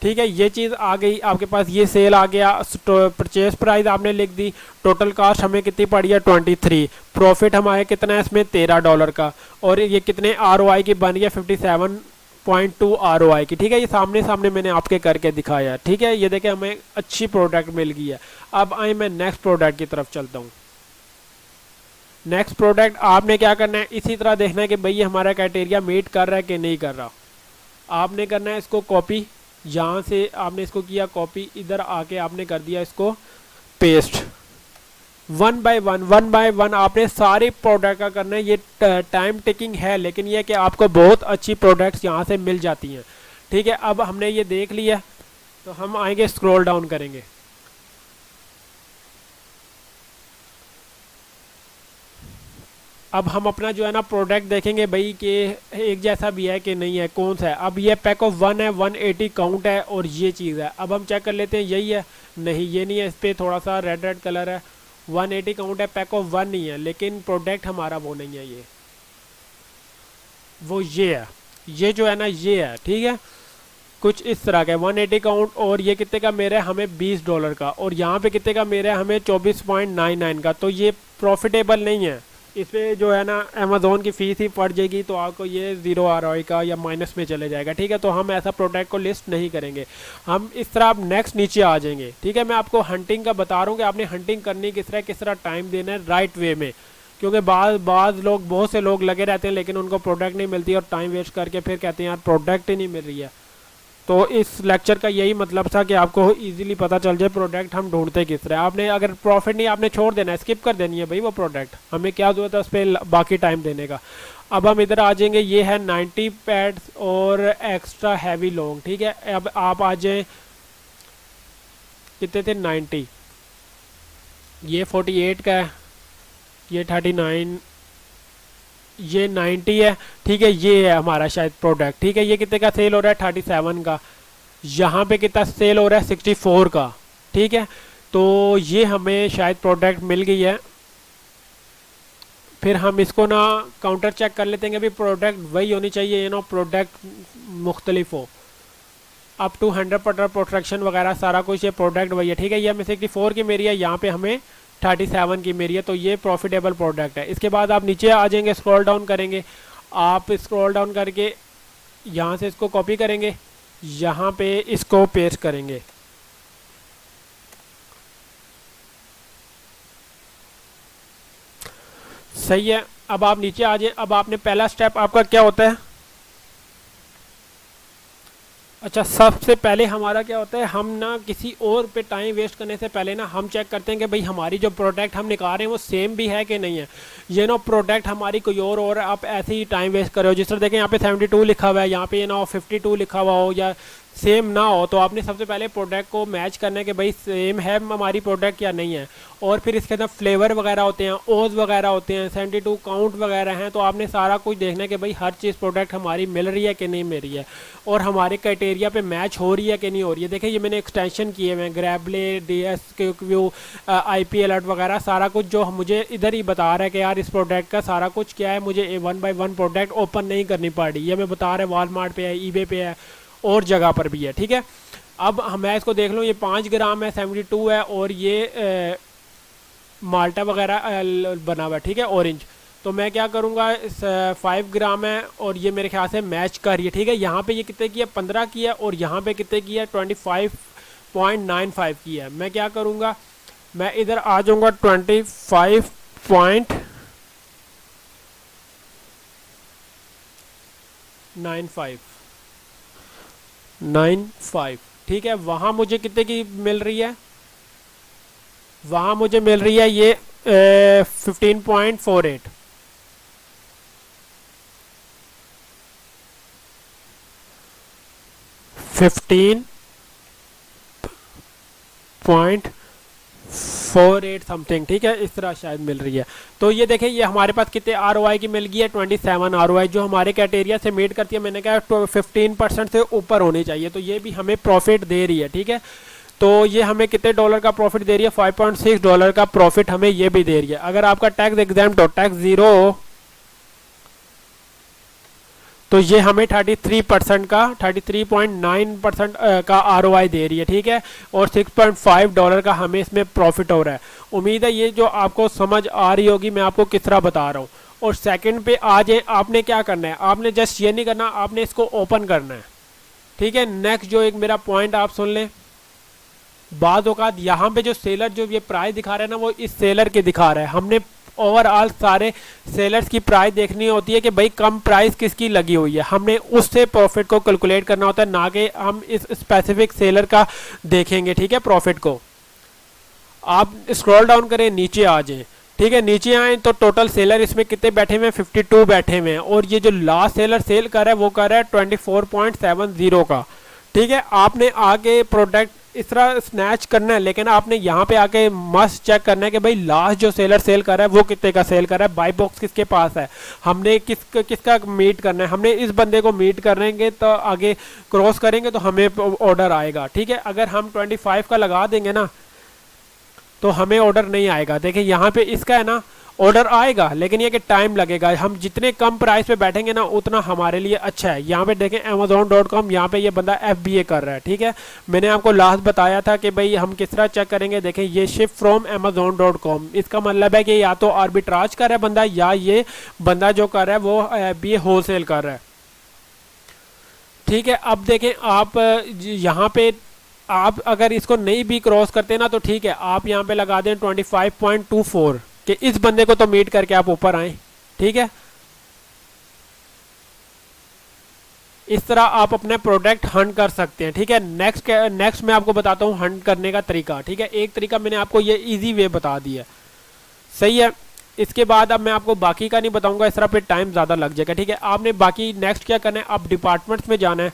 ठीक है। ये चीज़ आ गई आपके पास, ये सेल आ गया। परचेज प्राइस आपने लिख दी, टोटल कास्ट हमें कितनी पड़ी है 23, प्रॉफिट हमारे कितना है इसमें $13 का, और ये कितने ROI की बन गया 57.2 ROI की, ठीक है। ये सामने सामने मैंने आपके करके दिखाया, ठीक है। ये देखें हमें अच्छी प्रोडक्ट मिल गई है। अब आए मैं नेक्स्ट प्रोडक्ट की तरफ चलता हूँ। नेक्स्ट प्रोडक्ट आपने क्या करना है, इसी तरह देखना है कि भाई ये हमारा क्राइटेरिया मीट कर रहा है कि नहीं कर रहा। आपने करना है इसको कॉपी, यहाँ से आपने इसको किया कॉपी, इधर आके आपने कर दिया इसको पेस्ट। 1 बाय 1 आपने सारे प्रोडक्ट का करना है। ये टाइम टेकिंग है, लेकिन ये कि आपको बहुत अच्छी प्रोडक्ट्स यहाँ से मिल जाती हैं, ठीक है। अब हमने ये देख लिया तो हम आएंगे स्क्रॉल डाउन करेंगे। अब हम अपना जो है ना प्रोडक्ट देखेंगे भाई कि एक जैसा भी है कि नहीं है, कौन सा है। अब ये पैक ऑफ 1 है, 180 काउंट है और ये चीज़ है। अब हम चेक कर लेते हैं यही है, नहीं ये नहीं है, इस पर थोड़ा सा रेड कलर है, 180 काउंट है, पैक ऑफ 1 नहीं है, लेकिन प्रोडक्ट हमारा वो नहीं है, ये वो ये है, ये जो है ना ये है, ठीक है। कुछ इस तरह का 180 काउंट, और ये कितने का मेरा है हमें $20 का, और यहाँ पे कितने का मेरा है हमें 24.99 का। तो ये प्रॉफिटेबल नहीं है, इस पर जो है ना अमेज़ोन की फ़ीस ही पड़ जाएगी, तो आपको ये 0 ROI का या माइनस में चले जाएगा, ठीक है। तो हम ऐसा प्रोडक्ट को लिस्ट नहीं करेंगे, हम इस तरह आप नेक्स्ट नीचे आ जाएंगे, ठीक है। मैं आपको हंटिंग का बता रहा हूँ कि आपने हंटिंग करनी किस तरह टाइम देना है राइट वे में, क्योंकि बाज़ लोग, बहुत से लोग लगे रहते हैं लेकिन उनको प्रोडक्ट नहीं मिलती और टाइम वेस्ट करके फिर कहते हैं यार प्रोडक्ट ही नहीं मिल रही है। तो इस लेक्चर का यही मतलब था कि आपको इजीली पता चल जाए प्रोडक्ट हम ढूंढते किस तरह। आपने अगर प्रॉफिट नहीं, आपने छोड़ देना है, स्किप कर देनी है भाई वो प्रोडक्ट, हमें क्या जरूरत है उस पर बाकी टाइम देने का। अब हम इधर आ जाएंगे, ये है 90 पैड्स और एक्स्ट्रा हैवी लॉन्ग, ठीक है। अब आप आ जाएं, कितने थे 90, ये 48 का है, ये 39, ये 90 है, ठीक है। ये है हमारा शायद प्रोडक्ट, ठीक है। ये कितने का सेल हो रहा है 37 का, यहाँ पे कितना सेल हो रहा है 64 का, ठीक है। तो ये हमें शायद प्रोडक्ट मिल गई है। फिर हम इसको ना काउंटर चेक कर लेते हैं कि अभी प्रोडक्ट वही होनी चाहिए, प्रोडक्ट मुख्तलिफ हो। अप टू 100% प्रोटेक्शन वगैरह सारा कुछ, ये प्रोडक्ट वही है। ठीक है, ये हमें 64 की मेरी है, यहाँ पे हमें 37 की मेरी है, तो ये प्रॉफिटेबल प्रोडक्ट है। इसके बाद आप नीचे आ जाएंगे, स्क्रॉल डाउन करेंगे, आप स्क्रॉल डाउन करके यहाँ से इसको कॉपी करेंगे, यहाँ पे इसको पेस्ट करेंगे। सही है, अब आप नीचे आ जाए। अब आपने पहला स्टेप आपका क्या होता है, अच्छा सबसे पहले हमारा क्या होता है, हम ना किसी और पे टाइम वेस्ट करने से पहले ना हम चेक करते हैं कि भाई हमारी जो प्रोडक्ट हम निकाल रहे हैं वो सेम भी है कि नहीं है। ये ना प्रोडक्ट हमारी कोई और आप ऐसे ही टाइम वेस्ट कर रहे हो। जिस तरह देखें यहाँ पे 72 लिखा हुआ है, यहाँ पे 52 लिखा हुआ हो या सेम ना हो, तो आपने सबसे पहले प्रोडक्ट को मैच करना है कि भाई सेम है हमारी प्रोडक्ट या नहीं है। और फिर इसके अंदर फ्लेवर वगैरह होते हैं, ओज वगैरह होते हैं, 72 काउंट वगैरह हैं, तो आपने सारा कुछ देखना है कि भाई हर चीज़ प्रोडक्ट हमारी मिल रही है कि नहीं मिल रही है, और हमारे क्राइटेरिया पे मैच हो रही है कि नहीं हो रही है। देखिए ये मैंने एक्सटेंशन किए हुए हैं, ग्रैबले, DS क्यू, IP अलर्ट वगैरह सारा कुछ जो मुझे इधर ही बता रहा है कि यार इस प्रोडक्ट का सारा कुछ क्या है, मुझे 1 बाय 1 प्रोडक्ट ओपन नहीं करनी पड़ रही। ये मैं बता रहा है वॉलमार्ट पे है, eBay पे है, और जगह पर भी है। ठीक है, अब मैं इसको देख लूँ, ये 5 ग्राम है, 72 है, और ये माल्टा वगैरह बना हुआ है। ठीक है, ऑरेंज। तो मैं क्या करूँगा, 5 ग्राम है और ये मेरे ख्याल से मैच कर रही है। ठीक है, यहाँ पे ये कितने की है, 15 की है, और यहाँ पे कितने की है, 25.95 की है। मैं क्या करूँगा, मैं इधर आ जाऊँगा 25.95। ठीक है, वहाँ मुझे कितने की मिल रही है, वहाँ मुझे मिल रही है ये 15.48। 15.48 समथिंग। ठीक है, इस तरह शायद मिल रही है। तो ये देखें, ये हमारे पास कितने ROI की मिल गई है, 27 ROI, जो हमारे क्राइटेरिया से मीट करती है। मैंने कहा 15% से ऊपर होनी चाहिए, तो ये भी हमें प्रॉफिट दे रही है। ठीक है, तो ये हमें कितने डॉलर का प्रॉफिट दे रही है, $5.6 का प्रॉफिट हमें ये भी दे रही है। अगर आपका टैक्स एग्जाम्प्ट हो, टैक्स 0 हो, तो ये हमें 33% का 33.9% का ROI दे रही है। ठीक है, और $6.5 का हमें इसमें प्रॉफिट हो रहा है। उम्मीद है ये जो आपको समझ आ रही होगी, मैं आपको किस तरह बता रहा हूँ। और सेकंड पे आ जाए, आपने क्या करना है, आपने जस्ट ये नहीं करना, आपने इसको ओपन करना है। ठीक है, नेक्स्ट जो एक मेरा पॉइंट आप सुन लें, बाद औकात यहाँ पे जो सेलर जो ये प्राइस दिखा रहा है ना, वो इस सेलर के दिखा रहा है। हमने ओवरऑल सारे सेलर्स की प्राइस देखनी होती है कि भाई कम प्राइस किसकी लगी हुई है, हमने उससे प्रॉफिट को कैलकुलेट करना होता है, ना कि हम इस स्पेसिफिक सेलर का देखेंगे। ठीक है, प्रॉफिट को आप स्क्रॉल डाउन करें, नीचे आ जाएं। ठीक है, नीचे आए तो टोटल सेलर इसमें कितने बैठे हुए हैं, 52 बैठे हुए हैं, और ये जो लास्ट सेलर सेल कर रहा है वो कर रहा है 24.70 का। ठीक है, आपने आके प्रोडक्ट इस तरह स्नैच करना है, लेकिन आपने यहाँ पे आके मस्ट चेक करना है कि भाई लास्ट जो सेलर सेल कर रहा है वो कितने का सेल कर रहा है, बाई बॉक्स किसके पास है, हमने किसका मीट करना है। हमने इस बंदे को मीट करेंगे तो आगे क्रॉस करेंगे तो हमें ऑर्डर आएगा। ठीक है, अगर हम 25 का लगा देंगे ना तो हमें ऑर्डर नहीं आएगा। देखिए यहाँ पे इसका है ना, ऑर्डर आएगा, लेकिन ये कि टाइम लगेगा। हम जितने कम प्राइस पे बैठेंगे ना उतना हमारे लिए अच्छा है। यहाँ पे देखें Amazon.com, यहाँ पे ये बंदा FBA कर रहा है। ठीक है, मैंने आपको लास्ट बताया था कि भाई हम किस तरह चेक करेंगे। देखें ये शिप फ्रॉम Amazon.com, इसका मतलब है कि या तो आर्बिट्राज कर रहा है बंदा, या ये बंदा जो कर रहा है वो FBA होलसेल कर रहा है। ठीक है, अब देखें आप यहाँ पे आप अगर इसको नहीं भी क्रॉस करते ना तो ठीक है, आप यहाँ पे लगा दें 25.24 कि इस बंदे को तो मीट करके आप ऊपर आए। ठीक है, इस तरह आप अपने प्रोडक्ट हंट कर सकते हैं। ठीक है, नेक्स्ट मैं आपको बताता हूँ हंट करने का तरीका। ठीक है, एक तरीका मैंने आपको ये इजी वे बता दिया, सही है। इसके बाद अब मैं आपको बाकी का नहीं बताऊंगा, इस तरह पे टाइम ज़्यादा लग जाएगा। ठीक है, आपने बाकी नेक्स्ट क्या करना है, आप डिपार्टमेंट्स में जाना है।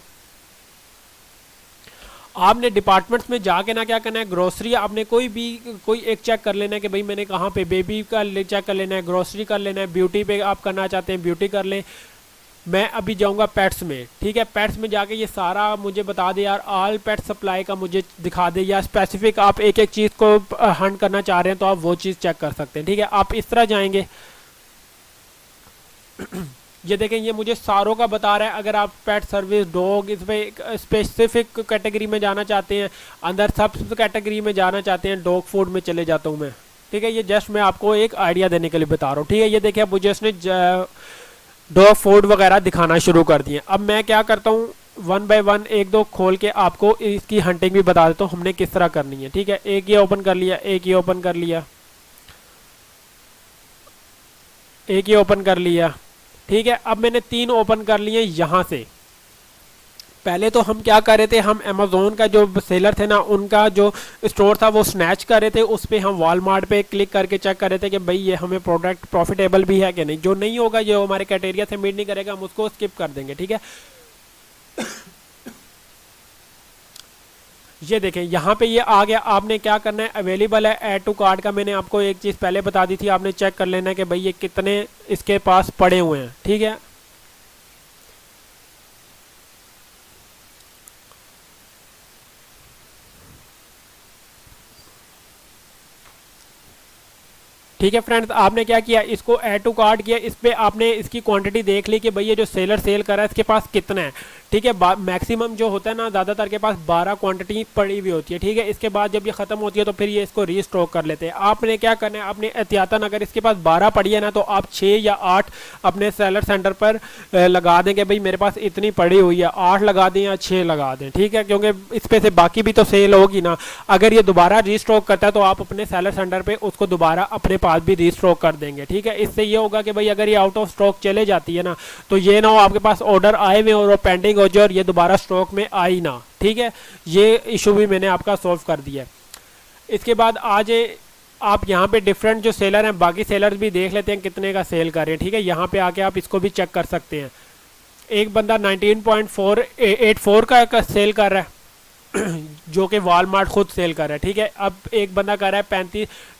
आपने डिपार्टमेंट्स में जाके ना क्या करना है, ग्रोसरी आपने कोई एक चेक कर लेना है कि भाई मैंने कहाँ पे बेबी का चेक कर लेना है, ग्रोसरी कर लेना है, ब्यूटी पे आप करना चाहते हैं ब्यूटी कर लें, मैं अभी जाऊंगा पेट्स में, ठीक है। पेट्स में जाके ये सारा मुझे बता दे यार, ऑल पेट सप्लाई का मुझे दिखा दे, या स्पेसिफिक आप एक एक चीज़ को हंट करना चाह रहे हैं तो आप वो चीज़ चेक कर सकते हैं, ठीक है। आप इस तरह जाएंगे, ये देखें ये मुझे सारों का बता रहा है। अगर आप पेट सर्विस डॉग इस पर स्पेसिफिक कैटेगरी में जाना चाहते हैं, अंदर सब कैटेगरी में जाना चाहते हैं, डॉग फूड में चले जाता हूँ मैं, ठीक है। ये जस्ट मैं आपको एक आइडिया देने के लिए बता रहा हूँ, ठीक है। ये देखिए मुझे उसने डॉग फूड वगैरह दिखाना शुरू कर दिए। अब मैं क्या करता हूँ, वन बाय वन एक दो खोल के आपको इसकी हंटिंग भी बता देता हूँ हमने किस तरह करनी है, ठीक है। एक ये ओपन कर लिया, एक ये ओपन कर लिया, एक ये ओपन कर लिया, ठीक है। अब मैंने 3 ओपन कर लिए यहाँ से। पहले तो हम क्या कर रहे थे, हम अमेज़ोन का जो सेलर थे ना, उनका जो स्टोर था वो स्नैच कर रहे थे, उस पर हम वॉलमार्ट पे क्लिक करके चेक कर रहे थे कि भाई ये हमें प्रोडक्ट प्रॉफिटेबल भी है कि नहीं। जो नहीं होगा, जो हमारे क्राइटेरिया से मीट नहीं करेगा, हम उसको स्किप कर देंगे, ठीक है। ये देखें यहाँ पे ये आ गया। आपने क्या करना है, अवेलेबल है ऐड टू कार्ट का मैंने आपको एक चीज़ पहले बता दी थी, आपने चेक कर लेना है कि भाई ये कितने इसके पास पड़े हुए हैं, ठीक है। ठीक है फ्रेंड्स, आपने क्या किया, इसको ऐड टू कार्ट किया, इस पर आपने इसकी क्वांटिटी देख ली कि भाई ये जो सेलर सेल कर रहा है इसके पास कितना है, ठीक है। मैक्सिमम जो होता है ना, ज़्यादातर के पास 12 क्वांटिटी पड़ी हुई होती है, ठीक है। इसके बाद जब ये ख़त्म होती है तो फिर ये इसको रीस्टॉक कर लेते हैं। आपने क्या करना है, आपने एहतियातन अगर इसके पास 12 पड़ी है ना, तो आप 6 या 8 अपने सेलर सेंटर पर लगा दें कि भाई मेरे पास इतनी पड़ी हुई है, 8 लगा दें या 6 लगा दें, ठीक है। क्योंकि इस पे से बाकी भी तो सेल होगी ना। अगर ये दोबारा रीस्टॉक करता है तो आप अपने सेलर सेंटर पर उसको दोबारा अपने पास भी रीस्टॉक कर देंगे, ठीक है। इससे ये होगा कि भाई अगर ये आउट ऑफ स्टॉक चले जाती है ना, तो ये ना हो आपके पास ऑर्डर आए हुए और पेंडिंग हो जाए और ये दोबारा स्टॉक में आई ना, ठीक है। ये इशू भी मैंने आपका सॉल्व कर दिया है। इसके बाद आज आप यहाँ पे डिफरेंट जो सेलर हैं, बाकी सेलर्स भी देख लेते हैं कितने का सेल कर रहे हैं, ठीक है। यहाँ पे आके आप इसको भी चेक कर सकते हैं। एक बंदा 19.484 का सेल कर रहा है जो कि वॉलमार्ट खुद सेल कर रहा है, ठीक है। अब एक बंदा कर रहा है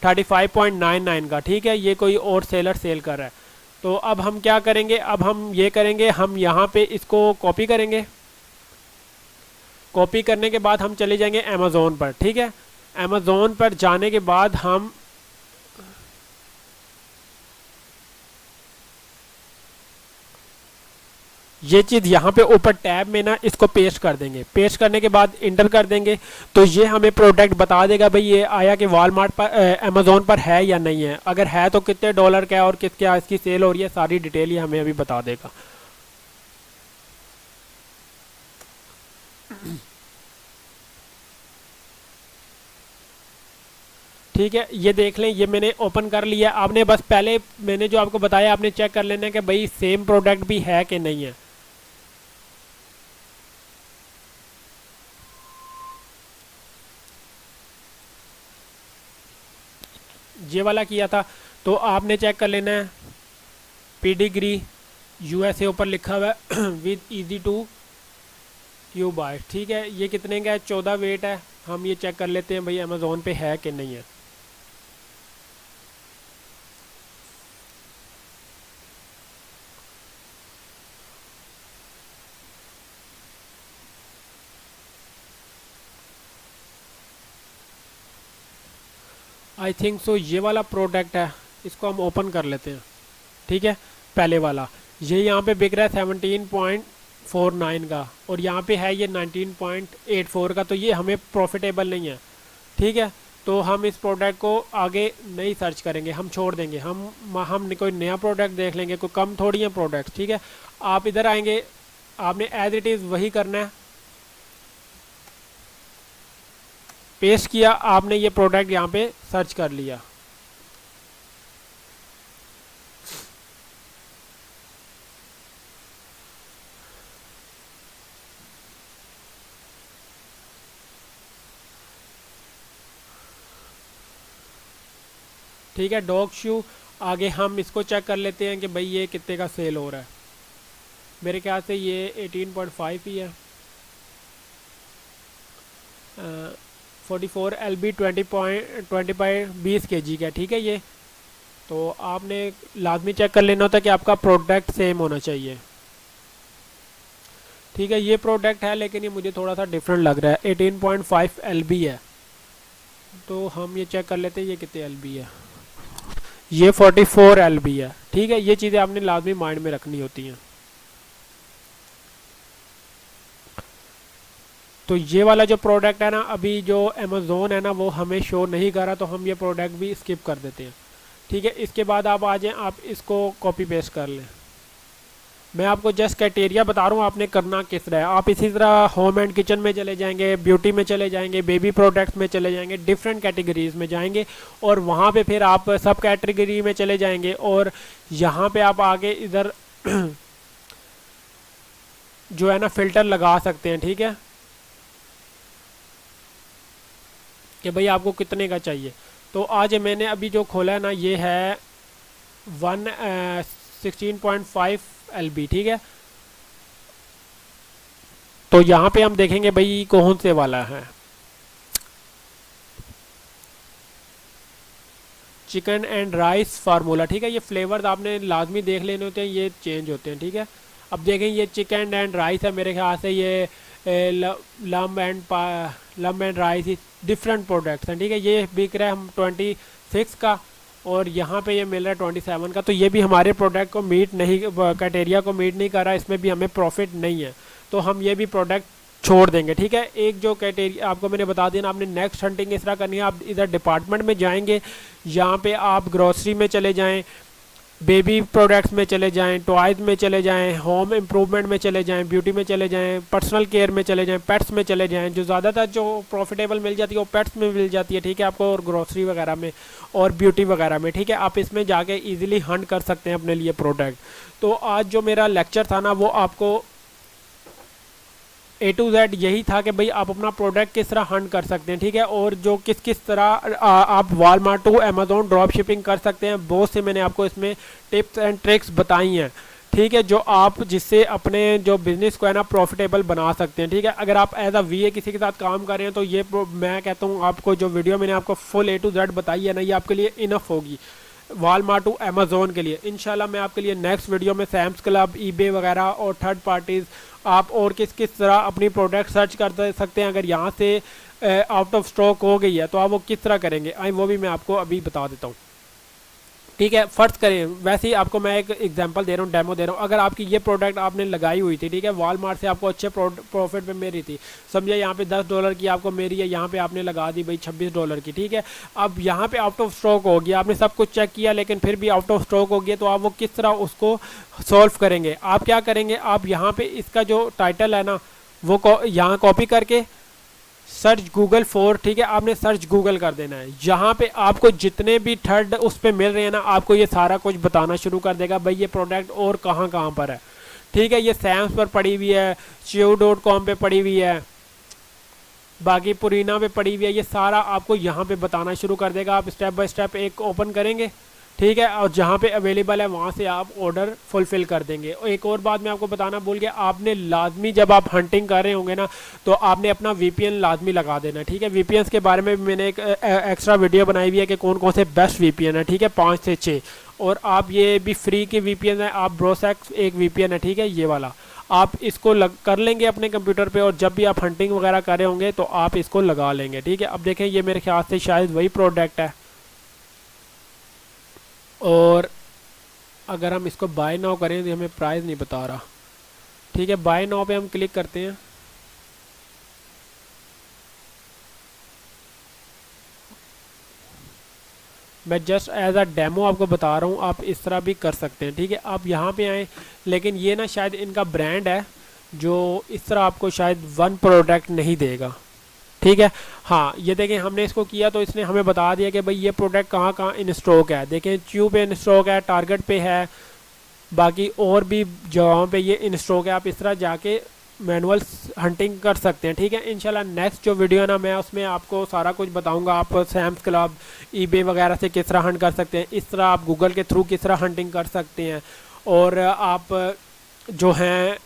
35.99 का, ठीक है। ये कोई और सेलर सेल कर रहा है। तो अब हम क्या करेंगे, अब हम ये करेंगे, हम यहाँ पे इसको कॉपी करेंगे। कॉपी करने के बाद हम चले जाएंगे अमेज़ोन पर, ठीक है। अमेज़ोन पर जाने के बाद हम ये चीज़ यहाँ पे ऊपर टैब में ना इसको पेस्ट कर देंगे। पेस्ट करने के बाद इंटर कर देंगे तो ये हमें प्रोडक्ट बता देगा भाई ये आया कि वॉलमार्ट पर अमेज़ोन पर है या नहीं है। अगर है तो कितने डॉलर का है और किस क्या इसकी सेल हो रही है, सारी डिटेल ये हमें अभी बता देगा। ठीक है, ये देख लें, ये मैंने ओपन कर लिया। आपने बस पहले मैंने जो आपको बताया आपने चेक कर लेना है कि भाई सेम प्रोडक्ट भी है कि नहीं है। ये वाला किया था तो आपने चेक कर लेना है पीडिग्री यूएसए ऊपर लिखा हुआ है with easy to you by, ठीक है। ये कितने का है, 14 वेट है। हम ये चेक कर लेते हैं भाई अमेज़ोन पे है कि नहीं है। आई थिंक सो ये वाला प्रोडक्ट है, इसको हम ओपन कर लेते हैं, ठीक है। पहले वाला ये यहाँ पे बिक रहा है 17.49 का और यहाँ पे है ये 19.84 का, तो ये हमें प्रॉफिटेबल नहीं है, ठीक है। तो हम इस प्रोडक्ट को आगे नहीं सर्च करेंगे, हम छोड़ देंगे। हम कोई नया प्रोडक्ट देख लेंगे, कोई कम थोड़ी है प्रोडक्ट, ठीक है। आप इधर आएंगे, आपने एज इट इज़ वही करना है, पेस्ट किया, आपने ये प्रोडक्ट यहाँ पे सर्च कर लिया। ठीक है, डॉग शू आगे हम इसको चेक कर लेते हैं कि भाई ये कितने का सेल हो रहा है। मेरे ख्याल से ये 18.5 ही है। 44 LB 20 kg का, ठीक है। ये तो आपने लाजमी चेक कर लेना होता है कि आपका प्रोडक्ट सेम होना चाहिए। ठीक है, ये प्रोडक्ट है लेकिन ये मुझे थोड़ा सा डिफरेंट लग रहा है। 18.5 LB है, तो हम ये चेक कर लेते हैं ये कितने LB है। ये 44 LB है। ठीक है, ये चीज़ें आपने लाजमी माइंड में रखनी होती हैं। तो ये वाला जो प्रोडक्ट है ना, अभी जो अमेज़ोन है ना वो हमें शो नहीं कर रहा, तो हम ये प्रोडक्ट भी स्किप कर देते हैं। ठीक है, इसके बाद आप आ जाएं, आप इसको कॉपी पेस्ट कर लें। मैं आपको जस्ट क्राइटेरिया बता रहा हूँ आपने करना किस तरह है। आप इसी तरह होम एंड किचन में चले जाएंगे, ब्यूटी में चले जाएंगे, बेबी प्रोडक्ट्स में चले जाएंगे, डिफरेंट कैटेगरीज में जाएंगे और वहाँ पे फिर आप सब कैटेगरी में चले जाएंगे और यहाँ पे आप आगे इधर जो है ना फ़िल्टर लगा सकते हैं। ठीक है, कि भाई आपको कितने का चाहिए। तो आज मैंने अभी जो खोला है ना ये है 16.5 LB। ठीक है, तो यहाँ पे हम देखेंगे भाई कौन से वाला है। Chicken and rice formula. ठीक है, ये फ्लेवर्स आपने लाजमी देख लेने होते हैं, ये चेंज होते हैं। ठीक है, अब देखें ये चिकन एंड राइस है, मेरे ख्याल से ये lump and rice different products हैं। ठीक है, ये बिक रहा है हम 26 का और यहाँ पे ये मिल रहा है 27 का। तो ये भी हमारे प्रोडक्ट को मीट नहीं, क्राइटेरिया को मीट नहीं कर रहा, इसमें भी हमें प्रॉफिट नहीं है, तो हम ये भी प्रोडक्ट छोड़ देंगे। ठीक है, एक जो क्राइटेरिया आपको मैंने बता दिया ना, आपने नेक्स्ट हंटिंग इस तरह करनी है। आप इधर डिपार्टमेंट में जाएंगे, यहाँ पे आप ग्रोसरी में चले जाएँ, बेबी प्रोडक्ट्स में चले जाएं, टॉयज़ में चले जाएं, होम इम्प्रूवमेंट में चले जाएं, ब्यूटी में चले जाएं, पर्सनल केयर में चले जाएं, पेट्स में चले जाएं। जो ज़्यादातर जो प्रॉफिटेबल मिल जाती है वो पेट्स में मिल जाती है। ठीक है, आपको और ग्रोसरी वगैरह में और ब्यूटी वगैरह में। ठीक है, आप इसमें जाके इजीली हंट कर सकते हैं अपने लिए प्रोडक्ट। तो आज जो मेरा लेक्चर था ना वो आपको A to Z यही था कि भाई आप अपना प्रोडक्ट किस तरह हंट कर सकते हैं। ठीक है, और जो किस किस तरह आप Walmart to Amazon drop shipping कर सकते हैं, बहुत से मैंने आपको इसमें टिप्स एंड ट्रिक्स बताई हैं। ठीक है, जो आप जिससे अपने जो बिज़नेस को है ना प्रॉफिटेबल बना सकते हैं। ठीक है, अगर आप एज अ VA किसी के साथ काम कर रहे हैं तो ये मैं कहता हूँ आपको जो वीडियो मैंने आपको फुल A to Z बताई है ना, ये आपके लिए इनफ होगी वॉलमार्ट टू अमेज़ॉन के लिए। इंशाल्लाह मैं आपके लिए नेक्स्ट वीडियो में सैम्स क्लब, eBay वगैरह और थर्ड पार्टीज़ आप और किस किस तरह अपनी प्रोडक्ट सर्च कर सकते हैं। अगर यहाँ से आउट ऑफ स्टॉक हो गई है तो आप वो किस तरह करेंगे, वो भी मैं आपको अभी बता देता हूँ। ठीक है, फ़र्ज़ करें, वैसे ही आपको मैं एक एग्जांपल दे रहा हूँ, डेमो दे रहा हूँ। अगर आपकी ये प्रोडक्ट आपने लगाई हुई थी, ठीक है, वॉलमार्ट से आपको अच्छे प्रॉफिट पे मेरी थी, समझिए यहाँ पे $10 की आपको मेरी है, यहाँ पे आपने लगा दी भाई $26 की। ठीक है, अब यहाँ पे आउट ऑफ स्टॉक हो गया, आपने सब कुछ चेक किया लेकिन फिर भी आउट ऑफ स्टॉक हो गया, तो आप वो किस तरह उसको सॉल्व करेंगे। आप क्या करेंगे, आप यहाँ पर इसका जो टाइटल है ना वो यहाँ कॉपी करके सर्च गूगल फॉर, ठीक है, आपने सर्च गूगल कर देना है। यहाँ पे आपको जितने भी थर्ड उस पर मिल रहे हैं ना, आपको ये सारा कुछ बताना शुरू कर देगा भाई ये प्रोडक्ट और कहाँ कहाँ पर है। ठीक है, ये सैम्स पर पड़ी हुई है, Chew.com पे पड़ी हुई है, बाकी पुरीना पे पड़ी हुई है, ये सारा आपको यहाँ पे बताना शुरू कर देगा। आप स्टेप बाय स्टेप एक ओपन करेंगे, ठीक है, और जहाँ पे अवेलेबल है वहाँ से आप ऑर्डर फुलफ़िल कर देंगे। और एक और बात मैं आपको बताना भूल गया, आपने लाजमी जब आप हंटिंग कर रहे होंगे ना तो आपने अपना VPN लाजमी लगा देना है। ठीक है, VPN के बारे में भी मैंने एक एक्स्ट्रा वीडियो बनाई हुई है कि कौन कौन से बेस्ट VPN है। ठीक है, 5 से 6, और आप ये भी फ्री के VPN है, आप ब्रोसेक्स एक VPN है, ठीक है, ये वाला आप इसको कर लेंगे अपने कंप्यूटर पे, और जब भी आप हंटिंग वगैरह कर रहे होंगे तो आप इसको लगा लेंगे। ठीक है, अब देखें ये मेरे ख्याल से शायद वही प्रोडक्ट है, और अगर हम इसको बाय नाउ करें तो हमें प्राइस नहीं बता रहा। ठीक है, बाय नाउ पे हम क्लिक करते हैं। मैं जस्ट एज अ डेमो आपको बता रहा हूँ, आप इस तरह भी कर सकते हैं। ठीक है, आप यहाँ पे आए, लेकिन ये ना शायद इनका ब्रांड है जो इस तरह आपको शायद वन प्रोडक्ट नहीं देगा। ठीक है, हाँ, ये देखें हमने इसको किया तो इसने हमें बता दिया कि भाई ये प्रोडक्ट कहाँ कहाँ इन स्टॉक है। देखें च्यू पे इन स्टॉक है, टारगेट पे है, बाकी और भी जगहों पे ये इन स्टॉक है। आप इस तरह जाके मैनुअल हंटिंग कर सकते हैं। ठीक है, इंशाल्लाह नेक्स्ट जो वीडियो है ना मैं उसमें आपको सारा कुछ बताऊंगा। आप सैम्स क्लब, eBay वगैरह से किस तरह हंट कर सकते हैं, इस तरह आप गूगल के थ्रू किस तरह हंटिंग कर सकते हैं, और आप जो हैं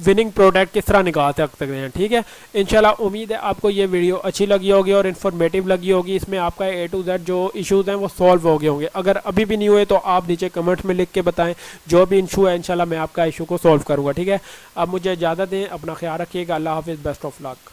विनिंग प्रोडक्ट किस तरह निकाल सकते हैं। ठीक है, इंशाल्लाह उम्मीद है आपको ये वीडियो अच्छी लगी होगी और इन्फॉर्मेटिव लगी होगी। इसमें आपका A to Z जो इश्यूज़ हैं वो सॉल्व हो गए होंगे। अगर अभी भी नहीं हुए तो आप नीचे कमेंट्स में लिख के बताएं, जो भी इशू है इंशाल्लाह मैं आपका इशू को सॉल्व करूँगा। ठीक है, अब मुझे इजाज़त दें, अपना ख्याल रखिएगा, अल्लाह हाफिज़, बेस्ट ऑफ लक।